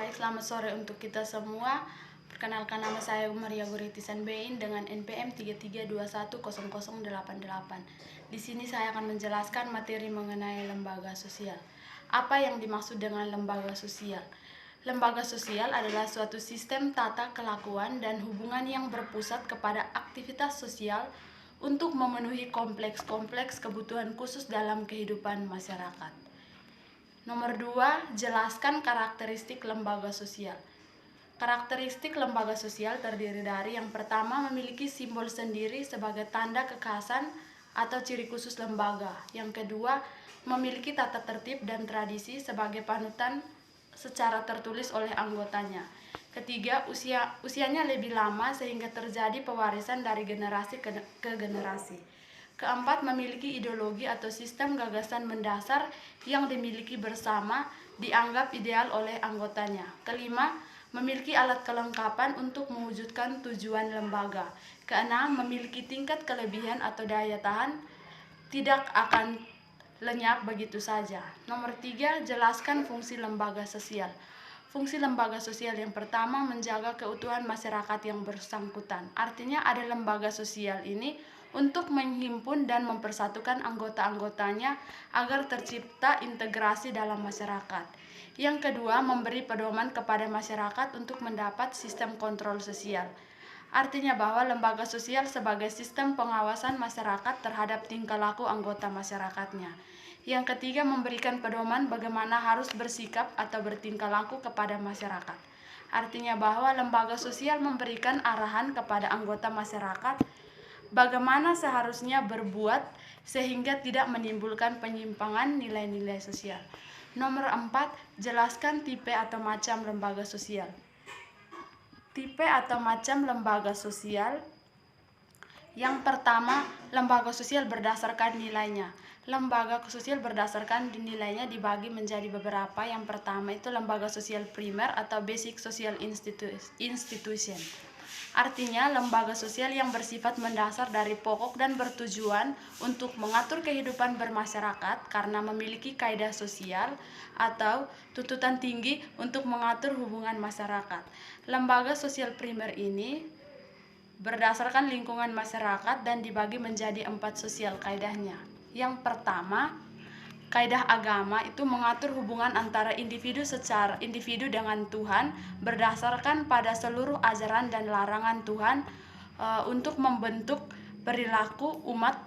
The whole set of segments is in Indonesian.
Baik, selamat sore untuk kita semua. Perkenalkan, nama saya Maria Guritisan Bein dengan NPM 33210088. Di sini saya akan menjelaskan materi mengenai lembaga sosial. Apa yang dimaksud dengan lembaga sosial? Lembaga sosial adalah suatu sistem tata kelakuan dan hubungan yang berpusat kepada aktivitas sosial untuk memenuhi kompleks kebutuhan khusus dalam kehidupan masyarakat. Nomor 2, jelaskan karakteristik lembaga sosial. Karakteristik lembaga sosial terdiri dari yang pertama, memiliki simbol sendiri sebagai tanda kekhasan atau ciri khusus lembaga. Yang kedua, memiliki tata tertib dan tradisi sebagai panutan secara tertulis oleh anggotanya. Ketiga, usianya lebih lama sehingga terjadi pewarisan dari generasi ke generasi. Keempat, memiliki ideologi atau sistem gagasan mendasar yang dimiliki bersama, dianggap ideal oleh anggotanya. Kelima, memiliki alat kelengkapan untuk mewujudkan tujuan lembaga. Keenam, memiliki tingkat kelebihan atau daya tahan, tidak akan lenyap begitu saja. Nomor 3, jelaskan fungsi lembaga sosial. Fungsi lembaga sosial yang pertama, menjaga keutuhan masyarakat yang bersangkutan. Artinya ada lembaga sosial ini untuk menghimpun dan mempersatukan anggota-anggotanya agar tercipta integrasi dalam masyarakat. Yang kedua, memberi pedoman kepada masyarakat untuk mendapat sistem kontrol sosial. Artinya bahwa lembaga sosial sebagai sistem pengawasan masyarakat terhadap tingkah laku anggota masyarakatnya. Yang ketiga, memberikan pedoman bagaimana harus bersikap atau bertingkah laku kepada masyarakat. Artinya bahwa lembaga sosial memberikan arahan kepada anggota masyarakat bagaimana seharusnya berbuat sehingga tidak menimbulkan penyimpangan nilai-nilai sosial. Nomor 4, jelaskan tipe atau macam lembaga sosial. Tipe atau macam lembaga sosial. Yang pertama, lembaga sosial berdasarkan nilainya. Lembaga sosial berdasarkan nilainya dibagi menjadi beberapa. Yang pertama itu lembaga sosial primer atau basic social institution. Artinya lembaga sosial yang bersifat mendasar dari pokok dan bertujuan untuk mengatur kehidupan bermasyarakat karena memiliki kaidah sosial atau tuntutan tinggi untuk mengatur hubungan masyarakat. Lembaga sosial primer ini berdasarkan lingkungan masyarakat dan dibagi menjadi 4 sosial kaidahnya. Yang pertama, kaidah agama itu mengatur hubungan antara individu dengan Tuhan berdasarkan pada seluruh ajaran dan larangan Tuhan untuk membentuk perilaku umat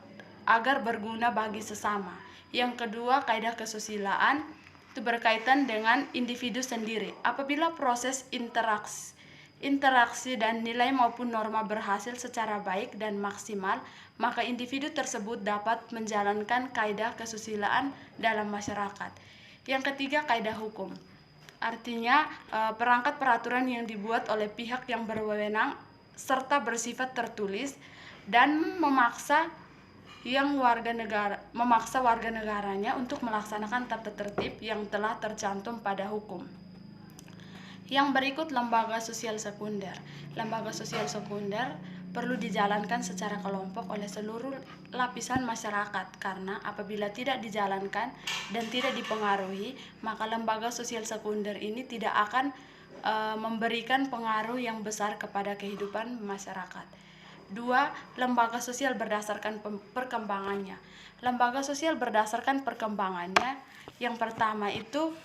agar berguna bagi sesama. Yang kedua, kaidah kesusilaan itu berkaitan dengan individu sendiri. Apabila proses interaksi dan nilai maupun norma berhasil secara baik dan maksimal, maka individu tersebut dapat menjalankan kaidah kesusilaan dalam masyarakat. Yang ketiga, kaidah hukum. Artinya perangkat peraturan yang dibuat oleh pihak yang berwenang serta bersifat tertulis dan memaksa warga negaranya untuk melaksanakan tata tertib yang telah tercantum pada hukum. Yang berikut, lembaga sosial sekunder. Lembaga sosial sekunder perlu dijalankan secara kelompok oleh seluruh lapisan masyarakat karena apabila tidak dijalankan dan tidak dipengaruhi, maka lembaga sosial sekunder ini tidak akan memberikan pengaruh yang besar kepada kehidupan masyarakat. 2, lembaga sosial berdasarkan perkembangannya. Lembaga sosial berdasarkan perkembangannya, yang pertama itu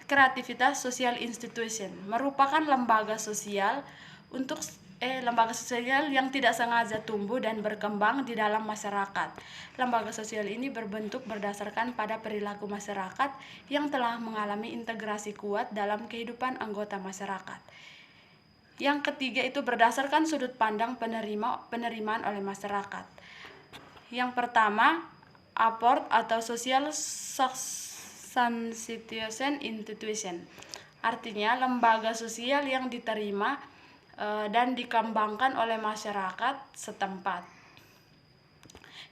kreativitas social institution merupakan lembaga sosial yang tidak sengaja tumbuh dan berkembang di dalam masyarakat. Lembaga sosial ini berbentuk berdasarkan pada perilaku masyarakat yang telah mengalami integrasi kuat dalam kehidupan anggota masyarakat. Yang ketiga itu berdasarkan sudut pandang penerimaan oleh masyarakat. Yang pertama, apport atau social substitution institution. Artinya lembaga sosial yang diterima dan dikembangkan oleh masyarakat setempat.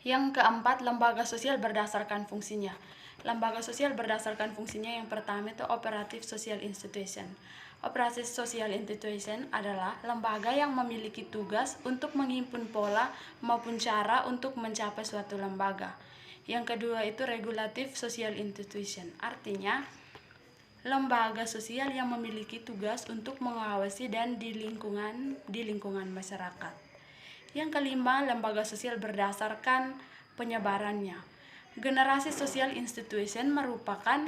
Yang keempat, lembaga sosial berdasarkan fungsinya. Lembaga sosial berdasarkan fungsinya yang pertama itu operative social institution. Operative social institution adalah lembaga yang memiliki tugas untuk menghimpun pola maupun cara untuk mencapai suatu lembaga. Yang kedua itu regulative social institution. Artinya lembaga sosial yang memiliki tugas untuk mengawasi dan di lingkungan masyarakat. Yang kelima, lembaga sosial berdasarkan penyebarannya. Generasi Social Institution merupakan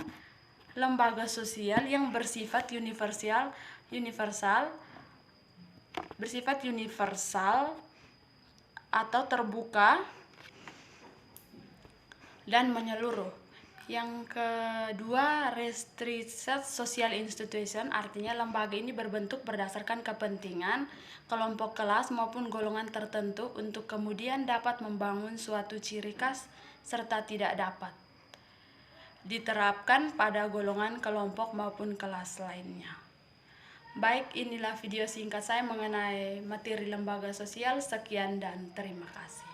lembaga sosial yang bersifat universal atau terbuka dan menyeluruh. Yang kedua, restricted social institution, artinya lembaga ini berbentuk berdasarkan kepentingan kelompok kelas maupun golongan tertentu untuk kemudian dapat membangun suatu ciri khas serta tidak dapat diterapkan pada golongan kelompok maupun kelas lainnya. Baik, inilah video singkat saya mengenai materi lembaga sosial. Sekian dan terima kasih.